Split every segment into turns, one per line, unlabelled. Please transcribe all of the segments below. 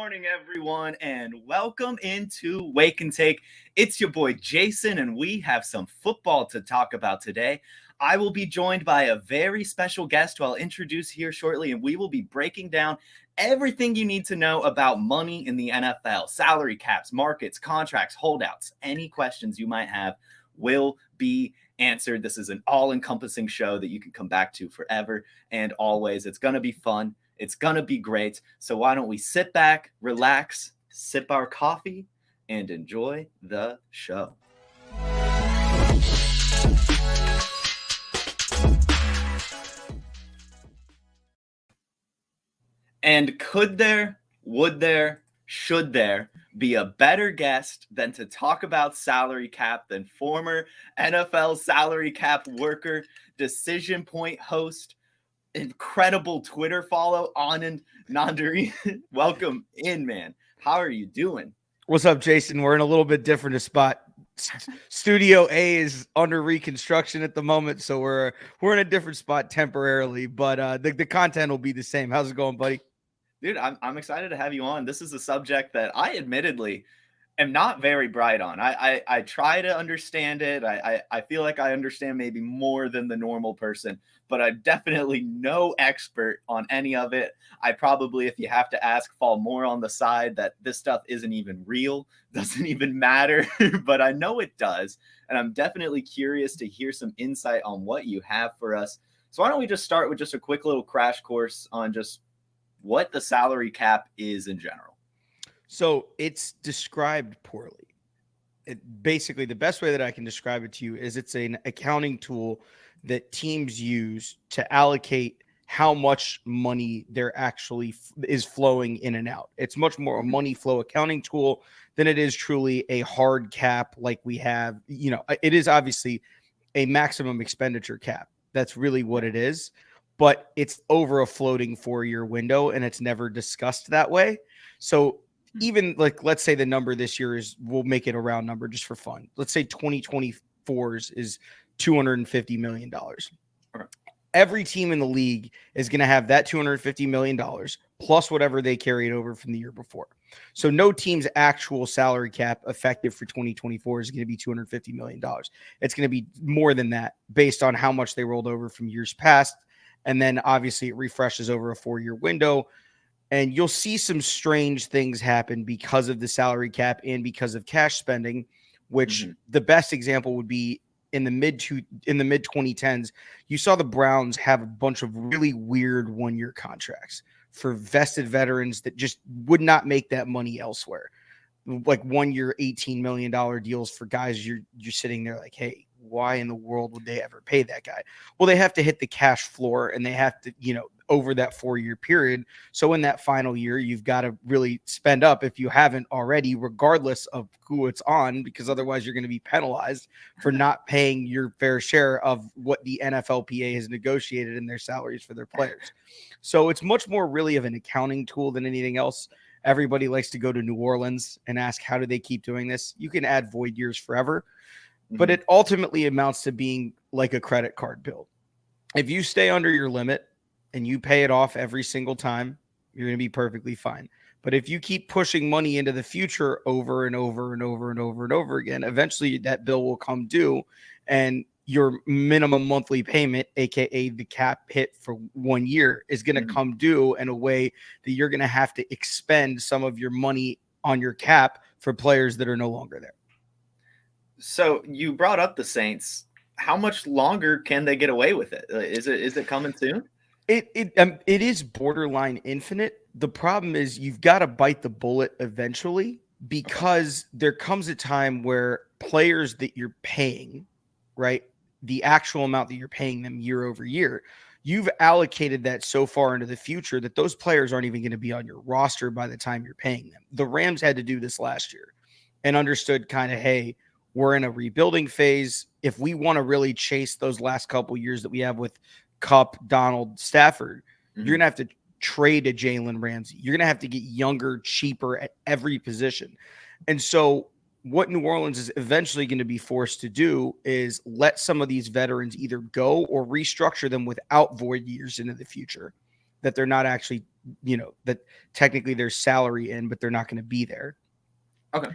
morning, everyone, and welcome into Wake and Take. It's your boy Jason, and we have some football to talk about today. I will be joined by a very special guest who I'll introduce here shortly, and we will be breaking down everything you need to know about money in the NFL, salary caps, markets, contracts, holdouts. Any questions you might have will be answered. This is an all-encompassing show that you can come back to forever and always. It's going to be fun. It's going to be great. So why don't we sit back, relax, sip our coffee, and enjoy the show. And could there, would there, should there be a better guest than to talk about salary cap than former NFL salary cap worker, decision point host, incredible Twitter follow, Anand Nanduri? Welcome in, man. How are you doing?
What's up, Jason? We're in a little bit different spot. Studio A is under reconstruction at the moment, so we're in a different spot temporarily, but the content will be the same. How's it going, buddy?
Dude, I'm excited to have you on. This is a subject that I admittedly am not very bright on. I try to understand it. I feel like I understand maybe more than the normal person, but I'm definitely no expert on any of it. I probably, if you have to ask, fall more on the side that this stuff isn't even real, doesn't even matter, but I know it does. And I'm definitely curious to hear some insight on what you have for us. So why don't we just start with just a quick little crash course on just what the salary cap is in general.
So it's described poorly. Basically, the best way that I can describe it to you is it's an accounting tool that teams use to allocate how much money there actually is flowing in and out. It's much more a money flow accounting tool than it is truly a hard cap like we have. You know, it is obviously a maximum expenditure cap. That's really what it is. But it's over a floating 4-year window and it's never discussed that way. So even like, let's say the number this year is, we'll make it a round number just for fun. Let's say 2024's is $250 million. Every team in the league is going to have that $250 million plus whatever they carried over from the year before. So no team's actual salary cap effective for 2024 is going to be $250 million. It's going to be more than that based on how much they rolled over from years past. And then obviously it refreshes over a 4-year window. And you'll see some strange things happen because of the salary cap and because of cash spending, which the best example would be in the mid 2010s. You saw the Browns have a bunch of really weird 1-year contracts for vested veterans that just would not make that money elsewhere. Like 1-year, $18 million deals for guys you're sitting there like, hey, why in the world would they ever pay that guy? Well, they have to hit the cash floor and they have to, over that 4-year period. So in that final year, you've got to really spend up if you haven't already, regardless of who it's on, because otherwise you're going to be penalized for not paying your fair share of what the NFLPA has negotiated in their salaries for their players. So it's much more really of an accounting tool than anything else. Everybody likes to go to New Orleans and ask, how do they keep doing this? You can add void years forever. But it ultimately amounts to being like a credit card bill. If you stay under your limit and you pay it off every single time, you're going to be perfectly fine. But if you keep pushing money into the future over and over and over and over and over again, eventually that bill will come due and your minimum monthly payment, aka the cap hit for 1 year, is going to come due in a way that you're going to have to expend some of your money on your cap for players that are no longer there.
So you brought up the Saints. How much longer can they get away with it? Is it coming soon?
It is borderline infinite. The problem is you've got to bite the bullet eventually, because there comes a time where players that you're paying, right, the actual amount that you're paying them year over year, you've allocated that so far into the future that those players aren't even going to be on your roster by the time you're paying them. The Rams had to do this last year and understood kind of, hey, we're in a rebuilding phase. If we want to really chase those last couple years that we have with Kupp, Donald, Stafford, you're going to have to trade a Jalen Ramsey. You're going to have to get younger, cheaper at every position. And so what New Orleans is eventually going to be forced to do is let some of these veterans either go or restructure them without void years into the future that they're not actually that technically there's salary in, but they're not going to be there.
Okay.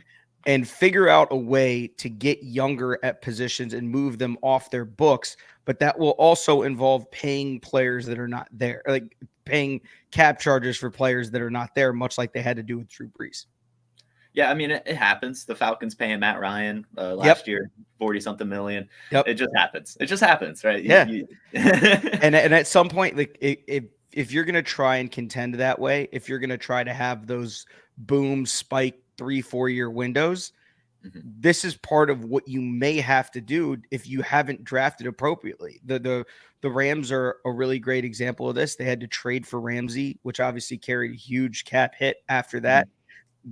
And figure out a way to get younger at positions and move them off their books. But that will also involve paying players that are not there, like paying cap charges for players that are not there, much like they had to do with Drew Brees.
Yeah, I mean, it happens. The Falcons paying Matt Ryan last year, 40-something million.
Yep.
It just happens. It just happens, right?
Yeah. and at some point, like if you're going to try and contend that way, if you're going to try to have those boom spike 3-4 year windows, this is part of what you may have to do if you haven't drafted appropriately. The Rams are a really great example of this. They had to trade for Ramsey, which obviously carried a huge cap hit after that.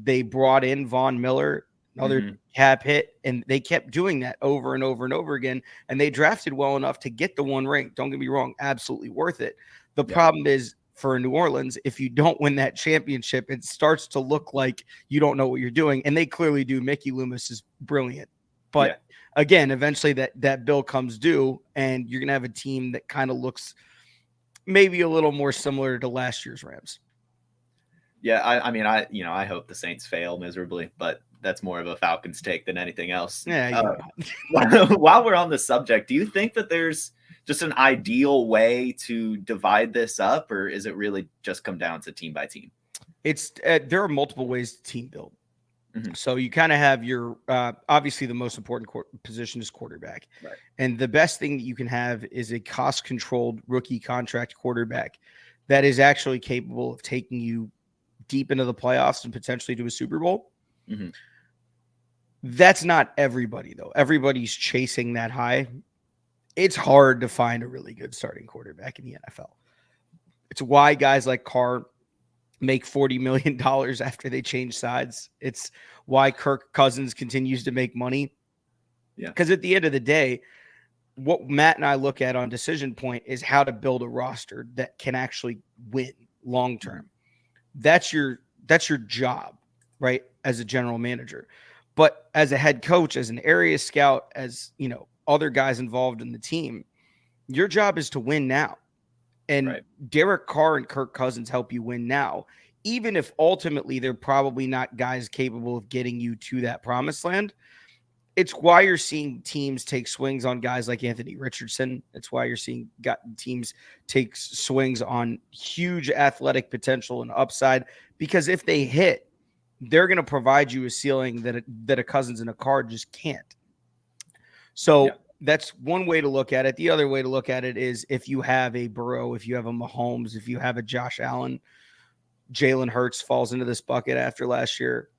They brought in Von Miller, another cap hit, and they kept doing that over and over and over again. And they drafted well enough to get the one ring. Don't get me wrong, absolutely worth it. The problem is for New Orleans, if you don't win that championship, it starts to look like you don't know what you're doing. And they clearly do. Mickey Loomis is brilliant. But again, eventually that bill comes due, and you're going to have a team that kind of looks maybe a little more similar to last year's Rams.
Yeah, I mean, I hope the Saints fail miserably, but that's more of a Falcons take than anything else.
Yeah.
While we're on the subject, do you think that there's just an ideal way to divide this up, or is it really just come down to team by team?
It's there are multiple ways to team build. So you kind of have your obviously the most important position is quarterback,
right?
And the best thing that you can have is a cost-controlled rookie contract quarterback that is actually capable of taking you deep into the playoffs and potentially to a Super Bowl. That's not everybody, though. Everybody's chasing that high. It's hard to find a really good starting quarterback in the NFL. It's why guys like Carr make $40 million after they change sides. It's why Kirk Cousins continues to make money.
Yeah.
Because at the end of the day, what Matt and I look at on Decision Point is how to build a roster that can actually win long term. That's your job, right? As a general manager. But as a head coach, as an area scout, as other guys involved in the team, your job is to win now. And Derek Carr and Kirk Cousins help you win now, even if ultimately they're probably not guys capable of getting you to that promised land. It's why you're seeing teams take swings on guys like Anthony Richardson. It's why you're seeing teams take swings on huge athletic potential and upside, because if they hit, they're going to provide you a ceiling that a Cousins and a Carr just can't. So that's one way to look at it. The other way to look at it is if you have a Burrow, if you have a Mahomes, if you have a Josh Allen, Jalen Hurts falls into this bucket after last year,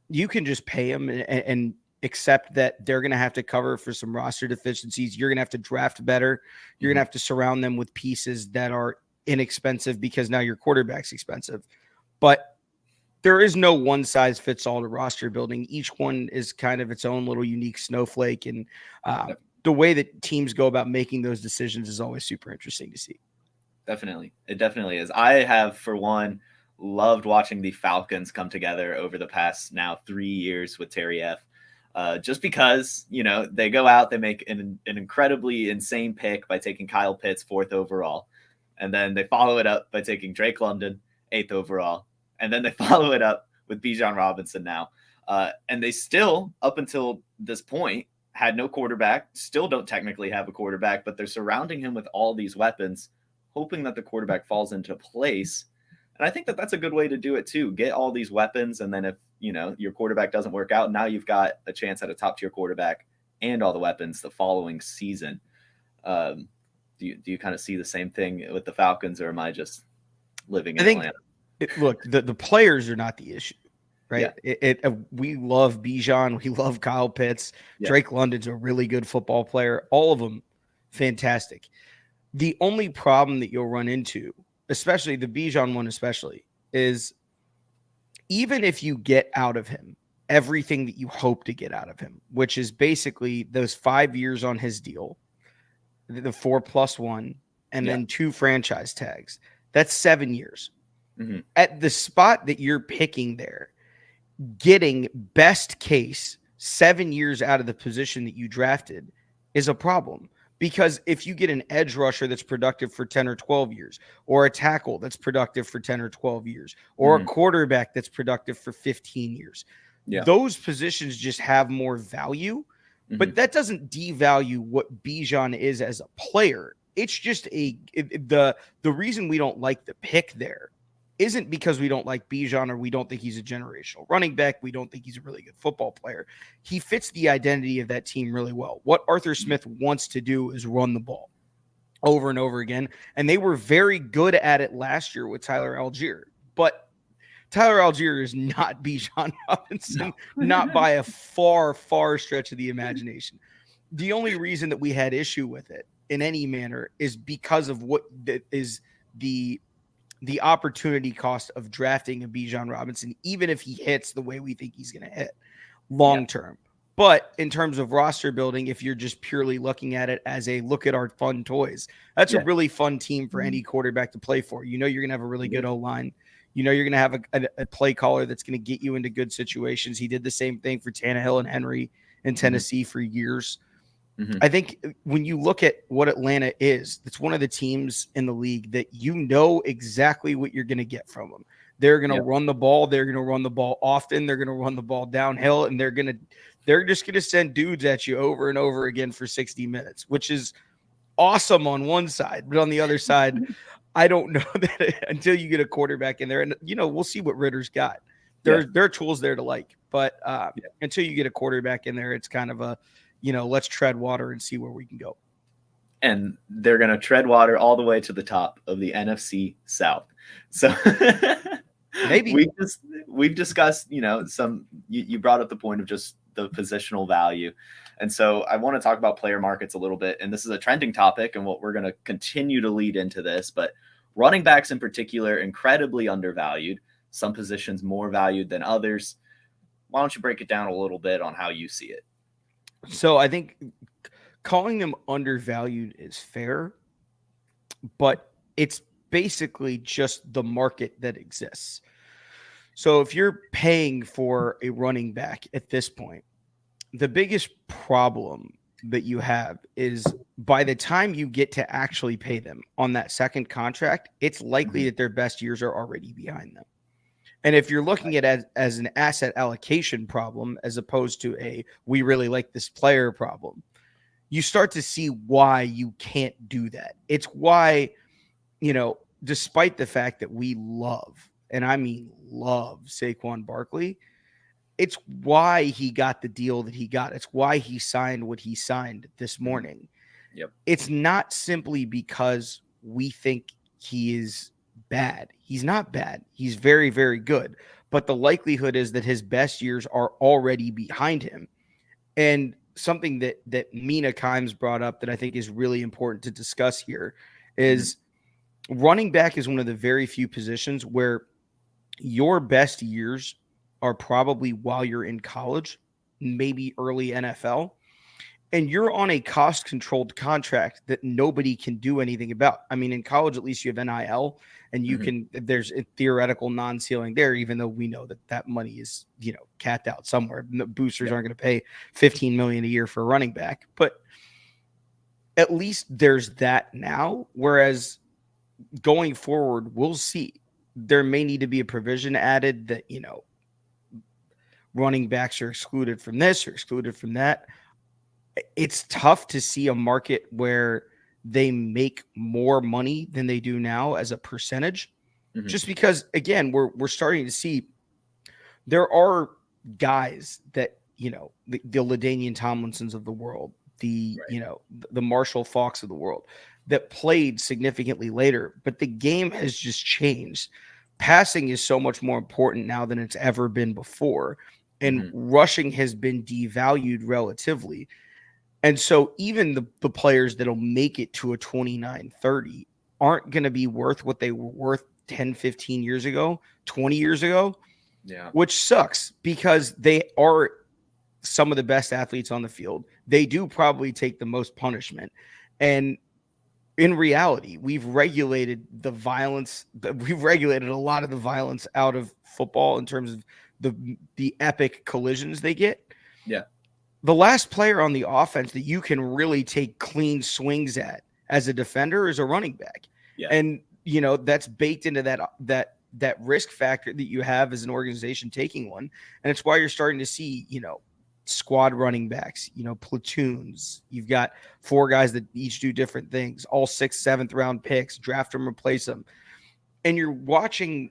you can just pay him and accept that they're going to have to cover for some roster deficiencies. You're going to have to draft better. You're going to have to surround them with pieces that are inexpensive because now your quarterback's expensive. But there is no one size fits all to roster building. Each one is kind of its own little unique snowflake. And the way that teams go about making those decisions is always super interesting to see.
Definitely. It definitely is. I have, for one, loved watching the Falcons come together over the past now 3 years with Terry F. Just because, they go out, they make an incredibly insane pick by taking Kyle Pitts 4th overall. And then they follow it up by taking Drake London 8th overall. And then they follow it up with Bijan Robinson now. And they still, up until this point, had no quarterback, still don't technically have a quarterback, but they're surrounding him with all these weapons, hoping that the quarterback falls into place. And I think that that's a good way to do it too. Get all these weapons, and then if your quarterback doesn't work out, now you've got a chance at a top tier quarterback and all the weapons the following season. Do you kind of see the same thing with the Falcons, or am I just living in Atlanta?
Look, the players are not the issue, right? Yeah. We love Bijan, we love Kyle Pitts. Yeah. Drake London's a really good football player. All of them, fantastic. The only problem that you'll run into, especially the Bijan one, is even if you get out of him everything that you hope to get out of him, which is basically those 5 years on his deal, the 4+1, and then 2 franchise tags, that's 7 years. Mm-hmm. At the spot that you're picking there, getting best case 7 years out of the position that you drafted is a problem, Because if you get an edge rusher that's productive for 10 or 12 years, or a tackle that's productive for 10 or 12 years, or a quarterback that's productive for 15 years, those positions just have more value. But that doesn't devalue what Bijan is as a player. It's just the reason we don't like the pick there isn't because we don't like Bijan or we don't think he's a generational running back. We don't think he's a really good football player. He fits the identity of that team really well. What Arthur Smith wants to do is run the ball over and over again. And they were very good at it last year with Tyler Algier. But Tyler Algier is not Bijan Robinson, not by a far, far stretch of the imagination. The only reason that we had issue with it in any manner is because of what is the opportunity cost of drafting a Bijan Robinson, even if he hits the way we think he's going to hit long term. But in terms of roster building, if you're just purely looking at it as a look at our fun toys, that's a really fun team for any quarterback to play for. You know, you're going to have a really good O-line. You know, you're going to have a play caller that's going to get you into good situations. He did the same thing for Tannehill and Henry in Tennessee for years. I think when you look at what Atlanta is, it's one of the teams in the league that you know exactly what you're going to get from them. They're going to run the ball. They're going to run the ball often. They're going to run the ball downhill, and they're just going to send dudes at you over and over again for 60 minutes, which is awesome on one side. But on the other side, I don't know that until you get a quarterback in there, and you know, we'll see what Ritter's got. There are tools there to like, but until you get a quarterback in there, it's kind of a, you know, let's tread water and see where we can go.
And they're going to tread water all the way to the top of the NFC South. So
maybe
we've discussed, you know, you brought up the point of just the positional value. And so I want to talk about player markets a little bit. And this is a trending topic and what we're going to continue to lead into this, but running backs in particular, incredibly undervalued, some positions more valued than others. Why don't you break it down a little bit on how you see it?
So I think calling them undervalued is fair, but it's basically just the market that exists. So if you're paying for a running back at this point, the biggest problem that you have is by the time you get to actually pay them on that second contract, it's likely that their best years are already behind them. And if you're looking at it as an asset allocation problem, as opposed to we really like this player problem, you start to see why you can't do that. It's why, you know, despite the fact that we love, and I mean love, Saquon Barkley, it's why he got the deal that he got. It's why he signed what he signed this morning. It's not simply because we think he is bad. He's not bad. He's very, very good. But the likelihood is that his best years are already behind him. And something that Mina Kimes brought up that I think is really important to discuss here is running back is one of the very few positions where your best years are probably while you're in college, maybe early NFL. And you're on a cost-controlled contract that nobody can do anything about. I mean, in college, at least you have NIL, and you can. There's a theoretical non-ceiling there, even though we know that money is, you know, capped out somewhere. The boosters aren't going to pay $15 million a year for a running back, but at least there's that now. Whereas going forward, we'll see. There may need to be a provision added that, you know, running backs are excluded from this or excluded from that. It's tough to see a market where they make more money than they do now as a percentage, just because, again, we're starting to see there are guys that, you know, the LaDainian Tomlinsons of the world, you know, the Marshall Faulks of the world that played significantly later, but the game has just changed. Passing is so much more important now than it's ever been before, and rushing has been devalued relatively. And so even the players that'll make it to a 29-30 aren't going to be worth what they were worth 10, 15 years ago, 20 years ago, which sucks because they are some of the best athletes on the field. They do probably take the most punishment. And in reality, we've regulated the violence. We've regulated a lot of the violence out of football in terms of the epic collisions they get. the last player on the offense that you can really take clean swings at as a defender is a running back.
Yeah.
And, you know, that's baked into that risk factor that you have as an organization taking one. And it's why you're starting to see, you know, squad running backs, you know, platoons. You've got 4 guys that each do different things, all 6th, 7th round picks, draft them, replace them. And you're watching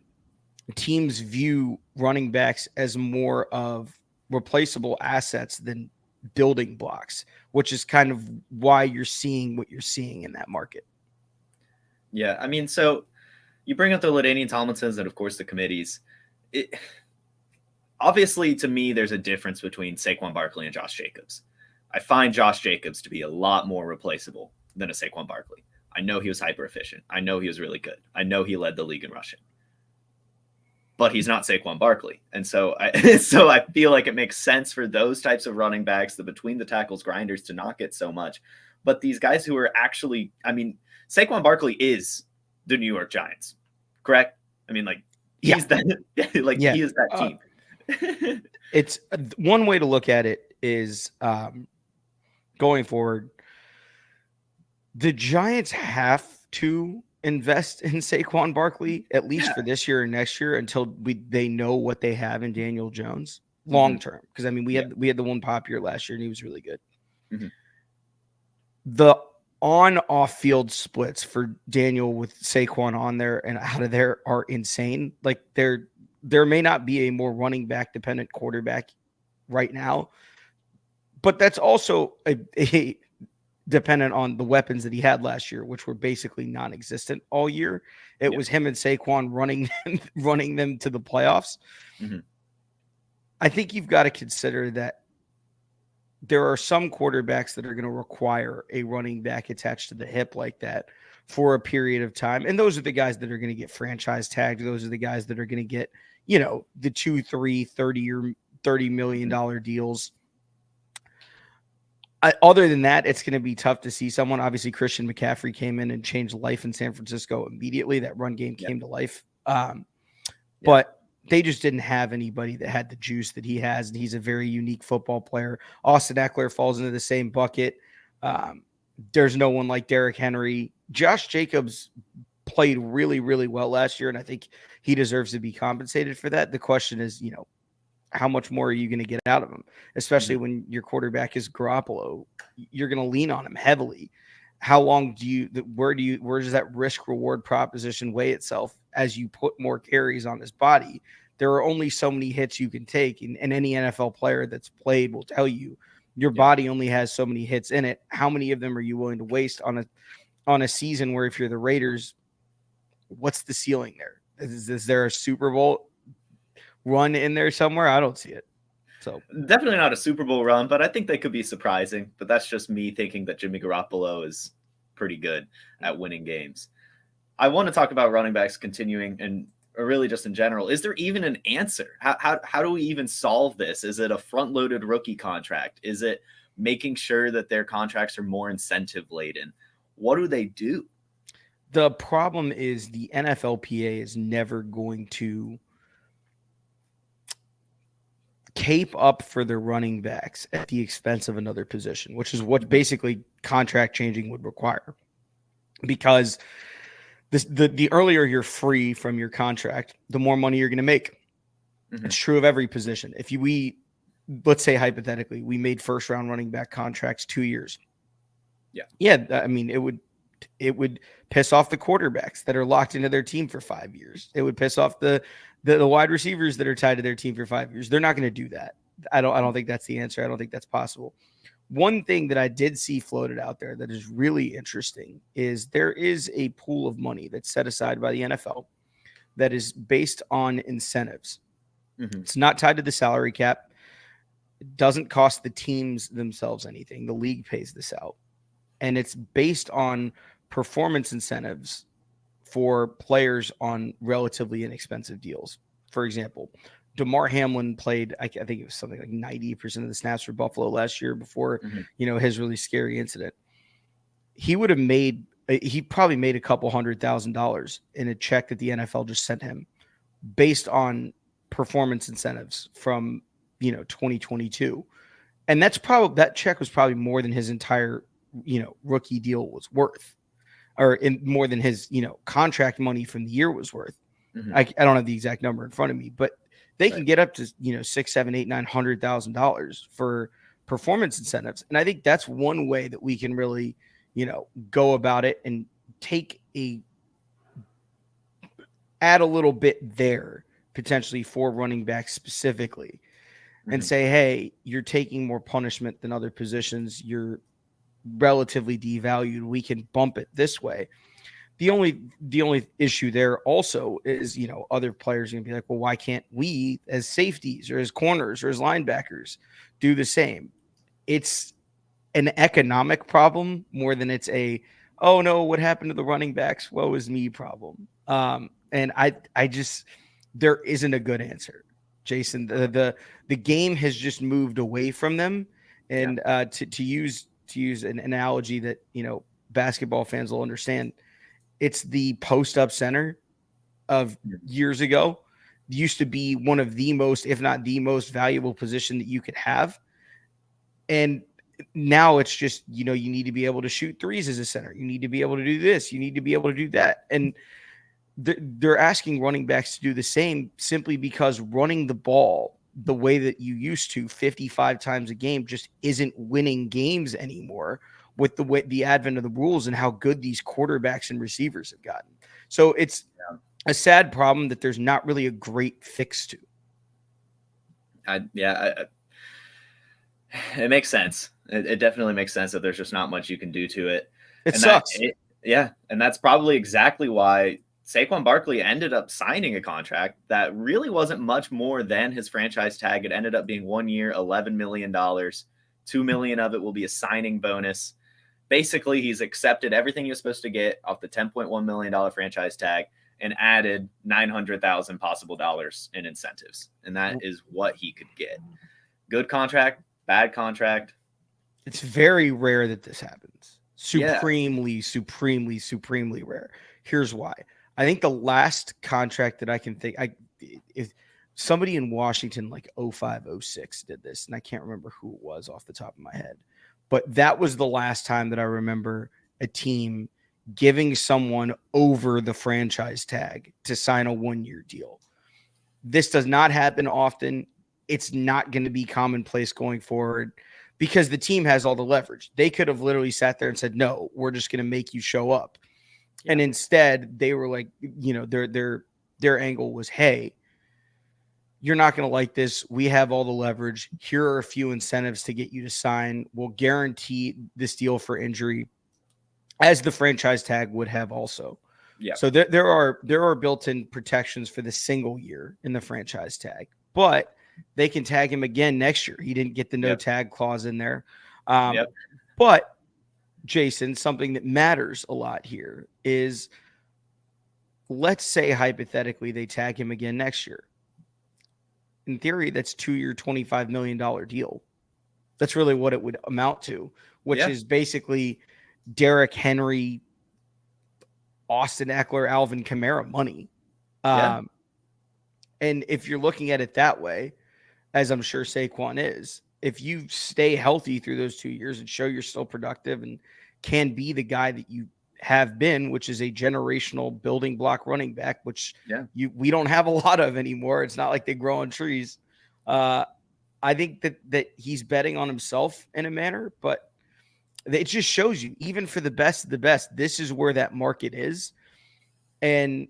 teams view running backs as more of replaceable assets than building blocks, which is kind of why you're seeing what you're seeing in that market.
Yeah, I mean, so you bring up the LaDainian Tomlinsons and, of course, the committees. Obviously, to me, there's a difference between Saquon Barkley and Josh Jacobs. I find Josh Jacobs to be a lot more replaceable than a Saquon Barkley. I know he was hyper efficient. I know he was really good. I know he led the league in rushing. But he's not Saquon Barkley. And so I feel like it makes sense for those types of running backs, the between the tackles grinders, to not get so much. But these guys who are actually, I mean, Saquon Barkley is the New York Giants, correct? I mean, like, he's that, like, he is that team.
It's one way to look at it is going forward, the Giants have to invest in Saquon Barkley, at least for this year and next year, until they know what they have in Daniel Jones long term. Because I mean, we had the one pop year last year and he was really good.
Mm-hmm.
The on-off field splits for Daniel with Saquon on there and out of there are insane. Like there may not be a more running back dependent quarterback right now, but that's also a dependent on the weapons that he had last year, which were basically non-existent all year. It was him and Saquon running them to the playoffs.
Mm-hmm.
I think you've got to consider that there are some quarterbacks that are going to require a running back attached to the hip like that for a period of time. And those are the guys that are going to get franchise tagged. Those are the guys that are going to get, you know, the 2, 3, 30 or $30 million deals. Other than that, it's going to be tough to see someone. Obviously, Christian McCaffrey came in and changed life in San Francisco immediately. That run game came to life. But they just didn't have anybody that had the juice that he has. And he's a very unique football player. Austin Eckler falls into the same bucket. There's no one like Derrick Henry. Josh Jacobs played really, really well last year, and I think he deserves to be compensated for that. The question is, you know, how much more are you going to get out of him, especially when your quarterback is Garoppolo? You're going to lean on him heavily. How long where does that risk reward proposition weigh itself as you put more carries on his body? There are only so many hits you can take, and any NFL player that's played will tell you your body only has so many hits in it. How many of them are you willing to waste on a season where, if you're the Raiders, what's the ceiling there? Is there a Super Bowl run in there somewhere? I don't see it. So
definitely not a Super Bowl run, but I think they could be surprising. But that's just me thinking that Jimmy Garoppolo is pretty good at winning games. I want to talk about running backs continuing, and really just in general. Is there even an answer? How do we even solve this? Is it a front-loaded rookie contract? Is it making sure that their contracts are more incentive laden? What do they do?
The problem is the NFLPA is never going to cape up for their running backs at the expense of another position, which is what basically contract changing would require. Because the earlier you're free from your contract, the more money you're going to make. Mm-hmm. It's true of every position. If let's say hypothetically, we made first round running back contracts 2 years. Yeah. I mean, it would piss off the quarterbacks that are locked into their team for 5 years. It would piss off the wide receivers that are tied to their team for 5 years. They're not going to do that. I don't think that's the answer. I don't think that's possible. One thing that I did see floated out there that is really interesting is there is a pool of money that's set aside by the NFL that is based on incentives. Mm-hmm. It's not tied to the salary cap. It doesn't cost the teams themselves anything. The league pays this out. And it's based on performance incentives for players on relatively inexpensive deals. For example, DeMar Hamlin played, I think it was something like 90% of the snaps for Buffalo last year before, his really scary incident. He probably made a couple $100,000 in a check that the NFL just sent him based on performance incentives from, 2022. And that check was probably more than his entire, rookie deal was worth, or more than his, contract money from the year was worth.
Mhm.
I don't have the exact number in front of me, but they can
Right.
get up to, $6, $7, $8, $900,000 for performance incentives. And I think that's one way that we can really, go about it and add a little bit there potentially for running backs specifically, and
Mhm.
say, hey, you're taking more punishment than other positions. You're relatively devalued. We can bump it this way. The only issue there also is, other players are gonna be like, well, why can't we as safeties or as corners or as linebackers do the same? It's an economic problem more than it's a, oh no, what happened to the running backs? Woe is me problem. And I just, there isn't a good answer, Jason. The game has just moved away from them.
Yeah.
And to use an analogy that, basketball fans will understand, it's the post up center of
Mhm.
years ago. Used to be one of the most, if not the most valuable position that you could have. And now it's just, you need to be able to shoot threes as a center. You need to be able to do this. You need to be able to do that. And they're asking running backs to do the same simply because running the ball the way that you used to 55 times a game just isn't winning games anymore with the advent of the rules and how good these quarterbacks and receivers have gotten. So it's a sad problem that there's not really a great fix to.
It makes sense. It definitely makes sense that there's just not much you can do to it.
It
And
sucks.
and that's probably exactly why Saquon Barkley ended up signing a contract that really wasn't much more than his franchise tag. It ended up being 1 year, $11 million. $2 million of it will be a signing bonus. Basically, he's accepted everything he was supposed to get off the $10.1 million franchise tag and added $900,000 possible dollars in incentives. And that is what he could get. Good contract, bad contract.
It's very rare that this happens.
Yeah.
Supremely rare. Here's why. I think the last contract that I can think, if somebody in Washington like 05, 06 did this, and I can't remember who it was off the top of my head, but that was the last time that I remember a team giving someone over the franchise tag to sign a 1-year deal. This does not happen often. It's not going to be commonplace going forward because the team has all the leverage. They could have literally sat there and said, no, we're just going to make you show up. Yeah. And instead they were like, their angle was, hey, you're not going to like this. We have all the leverage. Here are a few incentives to get you to sign. We'll guarantee this deal for injury, as the franchise tag would have also.
Yeah.
So there are built-in protections for the single year in the franchise tag, but they can tag him again next year. He didn't get the no tag clause in there. But Jason, something that matters a lot here is, let's say hypothetically they tag him again next year. In theory, that's 2-year, $25 million deal. That's really what it would amount to, which is basically Derrick Henry, Austin Eckler, Alvin Kamara money. And if you're looking at it that way, as I'm sure Saquon is, if you stay healthy through those 2 years and show you're still productive and can be the guy that you have been, which is a generational building block running back, which we don't have a lot of anymore. It's not like they grow on trees. I think that he's betting on himself in a manner, but it just shows you, even for the best of the best, this is where that market is. And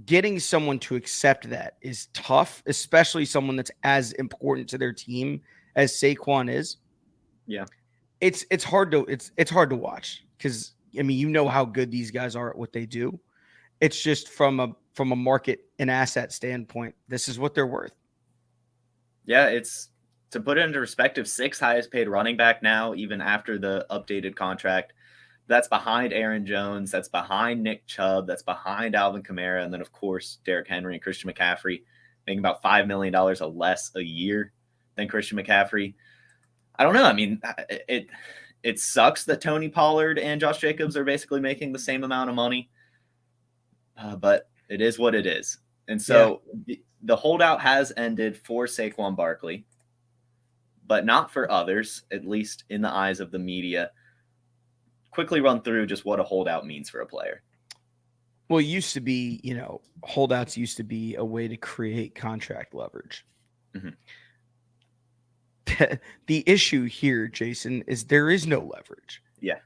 getting someone to accept that is tough, especially someone that's as important to their team as Saquon is.
Yeah.
It's hard to watch because, I mean, how good these guys are at what they do. It's just from a market and asset standpoint, this is what they're worth.
Yeah, it's, to put it into perspective, 6th highest paid running back now, even after the updated contract. That's behind Aaron Jones. That's behind Nick Chubb. That's behind Alvin Kamara. And then, of course, Derrick Henry and Christian McCaffrey, making about $5 million less a year than Christian McCaffrey. I don't know. I mean, it sucks that Tony Pollard and Josh Jacobs are basically making the same amount of money. But it is what it is. And so the holdout has ended for Saquon Barkley. but not for others, at least in the eyes of the media. Quickly run through just what a holdout means for a player.
Well, it used to be, holdouts used to be a way to create contract leverage.
Mhm.
The issue here, Jason, is there is no leverage.
Yeah.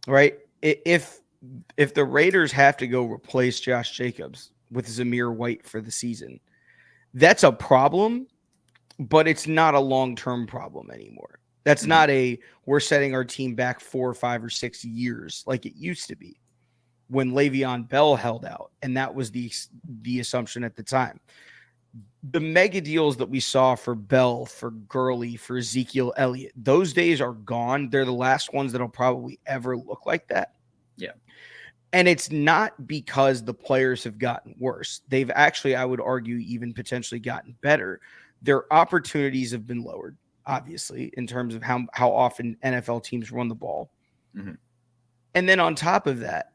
Right? If the Raiders have to go replace Josh Jacobs with Zamir White for the season, that's a problem, but it's not a long-term problem anymore. That's not we're setting our team back 4 or 5 or 6 years like it used to be when Le'Veon Bell held out, and that was the assumption at the time. The mega deals that we saw for Bell, for Gurley, for Ezekiel Elliott, those days are gone. They're the last ones that'll probably ever look like that.
Yeah.
And it's not because the players have gotten worse. They've actually, I would argue, even potentially gotten better. Their opportunities have been lowered, obviously, in terms of how often NFL teams run the ball.
Mm-hmm.
And then on top of that,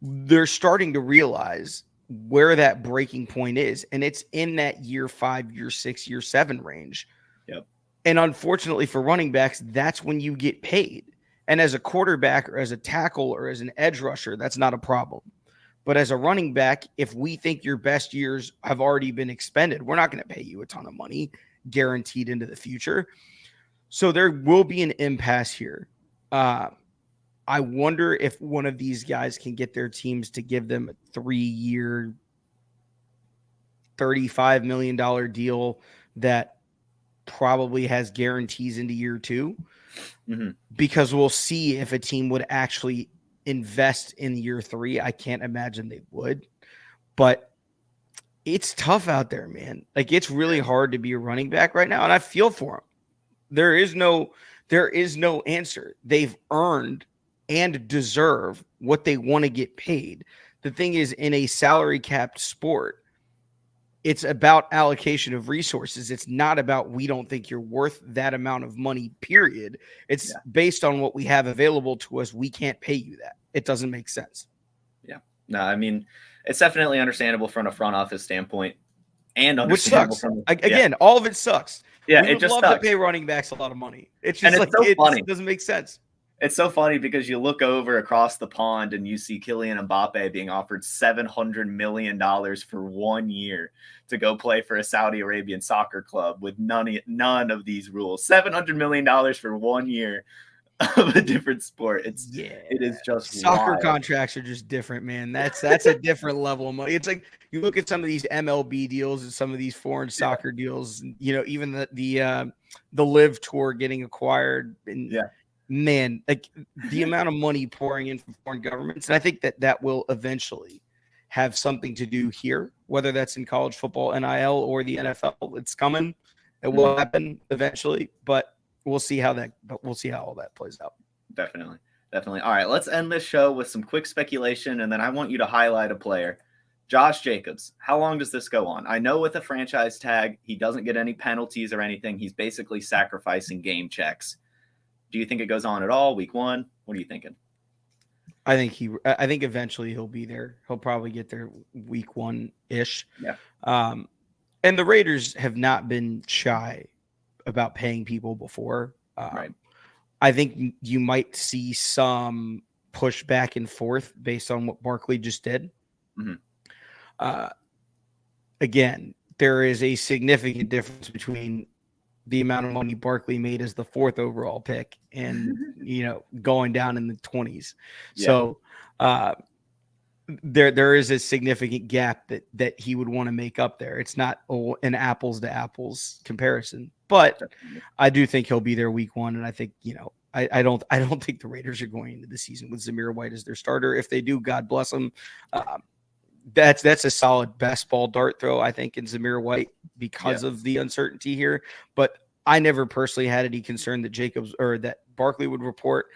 they're starting to realize where that breaking point is. And it's in that year 5, year 6, year 7 range.
Yep.
And unfortunately for running backs, that's when you get paid. And as a quarterback or as a tackle or as an edge rusher, that's not a problem. But as a running back, if we think your best years have already been expended, we're not going to pay you a ton of money guaranteed into the future. So there will be an impasse here. I wonder if one of these guys can get their teams to give them a 3-year, $35 million deal that probably has guarantees into year 2, because we'll see if a team would actually invest in year 3. I can't imagine they would, but it's tough out there, man. Like, it's really hard to be a running back right now, and I feel for them. There is no answer. They've earned and deserve what they want to get paid. The thing is, in a salary capped sport, it's about allocation of resources. It's not about, we don't think you're worth that amount of money, period. It's based on what we have available to us. We can't pay you that. It doesn't make sense.
Yeah. No, I mean, it's definitely understandable from a front office standpoint, and understandable from
all of it sucks.
Yeah,
we
it just
love
sucks
to pay running backs a lot of money. It's just
funny.
It doesn't make sense.
It's so funny because you look over across the pond and you see Kylian Mbappe being offered $700 million for 1 year to go play for a Saudi Arabian soccer club with none of these rules. $700 million for 1 year of a different sport. It is just
soccer
wild.
Contracts are just different, man. That's a different level of money. It's like you look at some of these MLB deals and some of these foreign soccer deals, even the Live Tour getting acquired, and man, like the amount of money pouring in from foreign governments. And I think that will eventually have something to do here, whether that's in college football, NIL, or the NFL. It's coming. It will happen eventually, but we'll see how all that plays out.
Definitely. All right, let's end this show with some quick speculation, and then I want you to highlight a player. Josh Jacobs, how long does this go on? I know with a franchise tag, he doesn't get any penalties or anything. He's basically sacrificing game checks. Do you think it goes on at all? Week 1? What are you thinking?
I think eventually he'll be there. He'll probably get there week 1-ish.
Yeah.
And the Raiders have not been shy about paying people before.
Right.
I think you might see some push back and forth based on what Barkley just did. Again, there is a significant difference between the amount of money Barkley made as the 4th overall pick and, going down in the 20s. Yeah. So there is a significant gap that he would want to make up there. It's not an apples to apples comparison, but I do think he'll be there week 1. And I think, I don't think the Raiders are going into the season with Zamir White as their starter. If they do, God bless them. That's a solid best ball dart throw, I think, in Zamir White because of the uncertainty here. But I never personally had any concern that Barkley would report.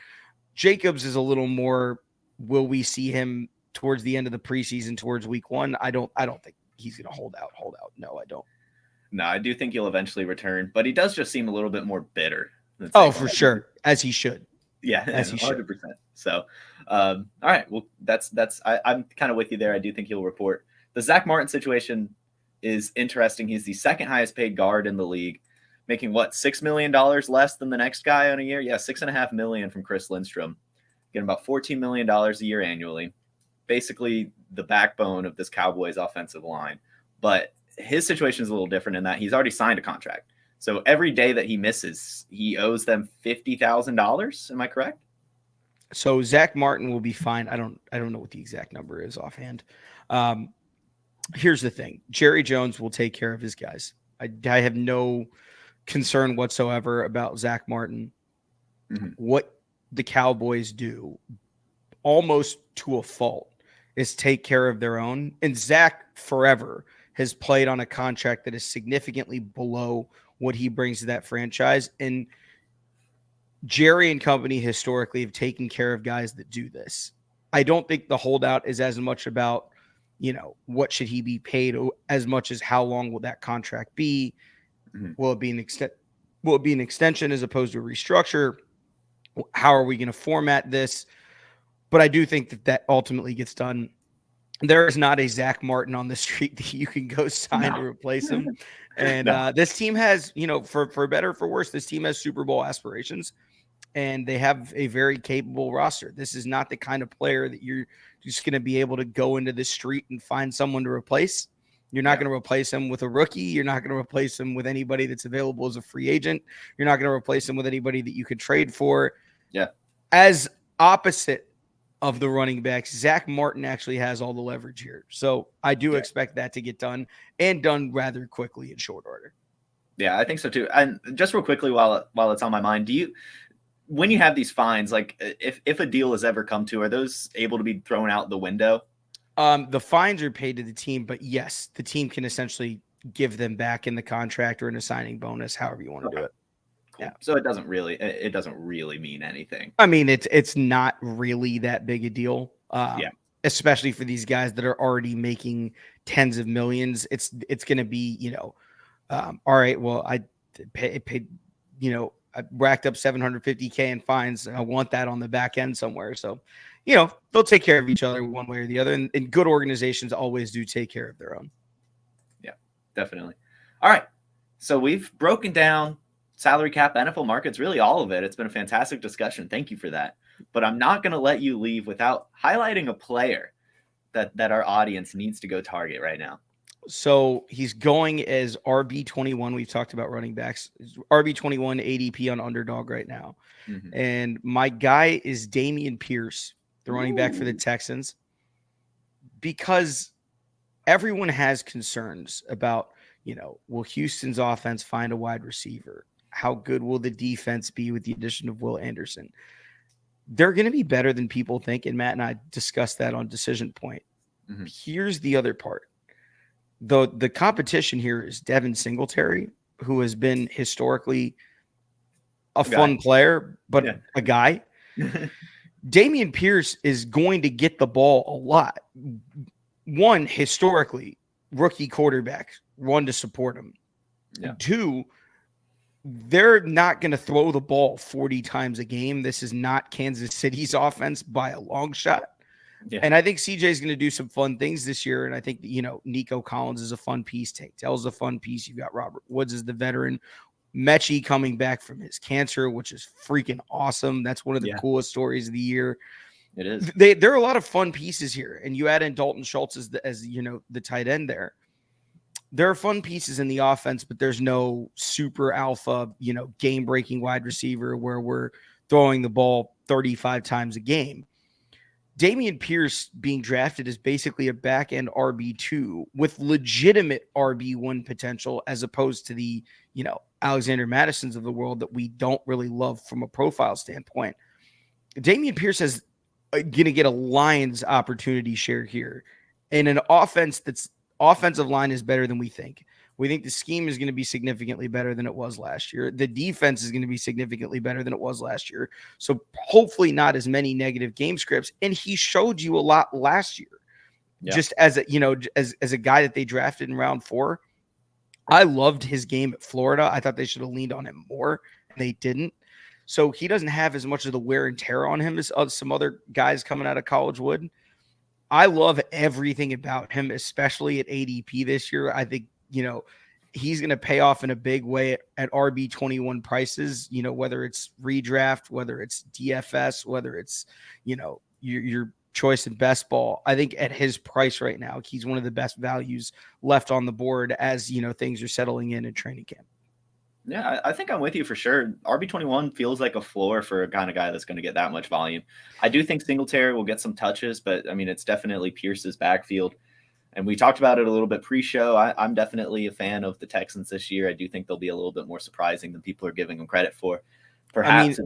Jacobs is a little more, will we see him towards the end of the preseason, towards week 1? I don't think he's going to hold out. No, I don't.
No, I do think he'll eventually return, but he does just seem a little bit more bitter.
For sure. As he should.
Yeah, as he 100%. Should. So, all right. Well, I'm kind of with you there. I do think he'll report. The Zack Martin situation is interesting. He's the 2nd highest paid guard in the league, making what, $6 million less than the next guy on a year? Yeah, $6.5 million from Chris Lindstrom, getting about $14 million a year annually. Basically the backbone of this Cowboys offensive line. But his situation is a little different in that he's already signed a contract. So every day that he misses, he owes them $50,000. Am I correct?
So Zach Martin will be fine. I don't know what the exact number is offhand. Here's the thing. Jerry Jones will take care of his guys. I have no concern whatsoever about Zach Martin.
Mm-hmm.
What the Cowboys do, almost to a fault, is take care of their own. And Zach forever has played on a contract that is significantly below what he brings to that franchise. And Jerry and company historically have taken care of guys that do this. I don't think the holdout is as much about, what should he be paid as much as how long will that contract be?
Mm-hmm.
Will it be an extension as opposed to a restructure? How are we going to format this? But I do think that ultimately gets done. There is not a Zach Martin on the street that you can go sign to replace him. And this team has, for better or for worse, this team has Super Bowl aspirations, and they have a very capable roster. This is not the kind of player that you're just going to be able to go into the street and find someone to replace. You're not going to replace him with a rookie. You're not going to replace him with anybody that's available as a free agent. You're not going to replace him with anybody that you could trade for.
Yeah.
As opposite of the running backs, Zach Martin actually has all the leverage here. So I do expect that to get done, and done rather quickly in short order.
Yeah, I think so too. And just real quickly, while it's on my mind, when you have these fines, like if a deal has ever come to, are those able to be thrown out the window?
The fines are paid to the team, but yes, the team can essentially give them back in the contract or in a signing bonus, however you want to do it.
Cool. Yeah. So it doesn't really mean anything.
I mean, it's not really that big a deal. Especially for these guys that are already making tens of millions. It's going to be, all right, well, I paid, I racked up $750K in fines. I want that on the back end somewhere. So, they'll take care of each other one way or the other. And good organizations always do take care of their own.
Yeah, definitely. All right. So we've broken down salary cap, NFL markets, really all of it. It's been a fantastic discussion. Thank you for that. But I'm not going to let you leave without highlighting a player that our audience needs to go target right now.
So he's going as RB21. We've talked about running backs. RB21 ADP on Underdog right now. Mm-hmm. And my guy is Dameon Pierce, the running back for the Texans, because everyone has concerns about, will Houston's offense find a wide receiver? How good will the defense be with the addition of Will Anderson? They're going to be better than people think. And Matt and I discussed that on Decision Point. Mm-hmm. Here's the other part. The competition here is Devin Singletary, who has been historically a fun player, but a guy. Dameon Pierce is going to get the ball a lot. One, historically, rookie quarterback, one to support him. Yeah. Two, they're not going to throw the ball 40 times a game. This is not Kansas City's offense by a long shot. Yeah. And I think CJ is going to do some fun things this year. And I think, Nico Collins is a fun piece. Tank Dell's a fun piece. You've got Robert Woods as the veteran. Mechie coming back from his cancer, which is freaking awesome. That's one of the coolest stories of the year.
It is.
There are a lot of fun pieces here. And you add in Dalton Schultz as the tight end there. There are fun pieces in the offense, but there's no super alpha, game-breaking wide receiver where we're throwing the ball 35 times a game. Dameon Pierce being drafted is basically a back-end RB2 with legitimate RB1 potential, as opposed to the, Alexander Madisons of the world that we don't really love from a profile standpoint. Dameon Pierce is going to get a Lions opportunity share here in an offense that's offensive line is better than we think. We think the scheme is going to be significantly better than it was last year. The defense is going to be significantly better than it was last year. So hopefully not as many negative game scripts. And he showed you a lot last year, just as a guy that they drafted in round 4. I loved his game at Florida. I thought they should have leaned on him more, and they didn't. So he doesn't have as much of the wear and tear on him as some other guys coming out of college would. I love everything about him, especially at ADP this year. I think, he's going to pay off in a big way at RB21 prices, whether it's redraft, whether it's DFS, whether it's, your choice in best ball. I think at his price right now, he's one of the best values left on the board as, things are settling in training camp.
Yeah, I think I'm with you for sure. RB21 feels like a floor for a kind of guy that's going to get that much volume. I do think Singletary will get some touches, but I mean, it's definitely Pierce's backfield. And we talked about it a little bit pre-show. I'm definitely a fan of the Texans this year. I do think they'll be a little bit more surprising than people are giving them credit for. Perhaps.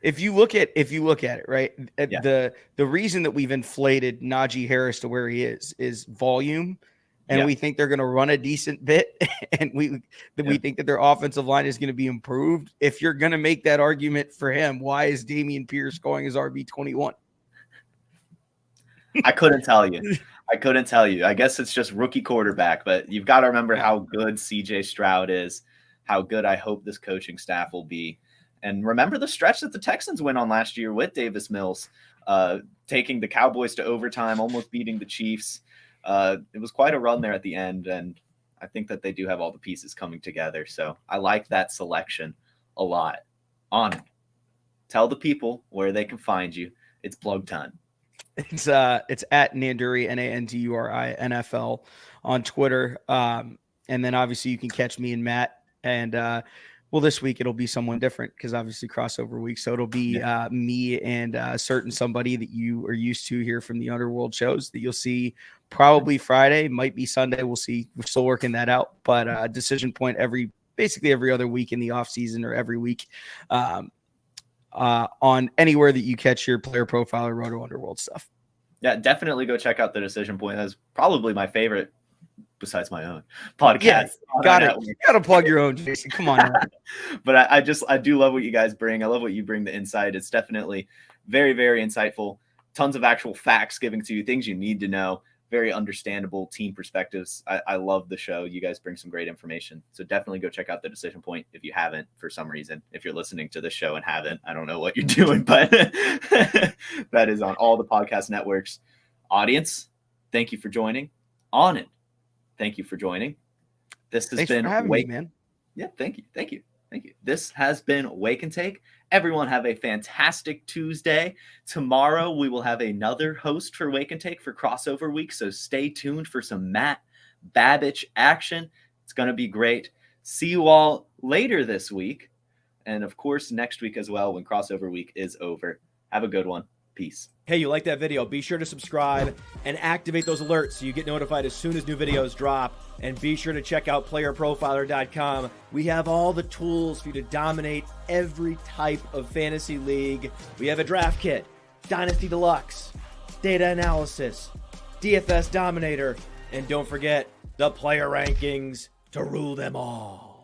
If you look at it, right,
Yeah.
the reason that we've inflated Najee Harris to where he is volume, and we think they're going to run a decent bit, and we think that their offensive line is going to be improved. If you're going to make that argument for him, why is Dameon Pierce going as RB21?
I couldn't tell you. I guess it's just rookie quarterback, but you've got to remember how good CJ Stroud is, how good I hope this coaching staff will be. And remember the stretch that the Texans went on last year with Davis Mills, taking the Cowboys to overtime, almost beating the Chiefs. It was quite a run there at the end, and I think that they do have all the pieces coming together. So I like that selection a lot. On, tell the people where they can find you. It's plug time.
It's at Nanduri, Nanduri NFL on Twitter. And then obviously you can catch me and Matt. And this week it'll be someone different because obviously crossover week. So it'll be me and a certain somebody that you are used to here from the Underworld shows that you'll see probably Friday, might be Sunday. We'll see. We're still working that out. But Decision Point basically every other week in the off season or every week. On anywhere that you catch your Player Profiler Roto Underworld stuff.
Yeah, definitely go check out the Decision Point. That's probably my favorite, besides my own podcast.
Yeah, you gotta plug your own, Jason. Come on.
But I do love what you guys bring. I love what you bring to insight. It's definitely very, very insightful. Tons of actual facts given to you, things you need to know. Very understandable team perspectives. I love the show. You guys bring some great information. So definitely go check out the Decision Point if you haven't for some reason. If you're listening to this show and haven't, I don't know what you're doing, but that is on all the podcast networks. Audience, thank you for joining. On it. Thank you for joining. This has been
having me, man.
Yeah, thank you. This has been Wake and Take. Everyone have a fantastic Tuesday. Tomorrow we will have another host for Wake and Take for crossover week, so stay tuned for some Matt Babich action. It's going to be great. See you all later this week, and of course next week as well when crossover week is over. Have a good one. Peace.
Hey, you like that video? Be sure to subscribe and activate those alerts so you get notified as soon as new videos drop. And be sure to check out PlayerProfiler.com. We have all the tools for you to dominate every type of fantasy league. We have a draft kit, Dynasty Deluxe, data analysis, DFS Dominator, and don't forget the player rankings to rule them all.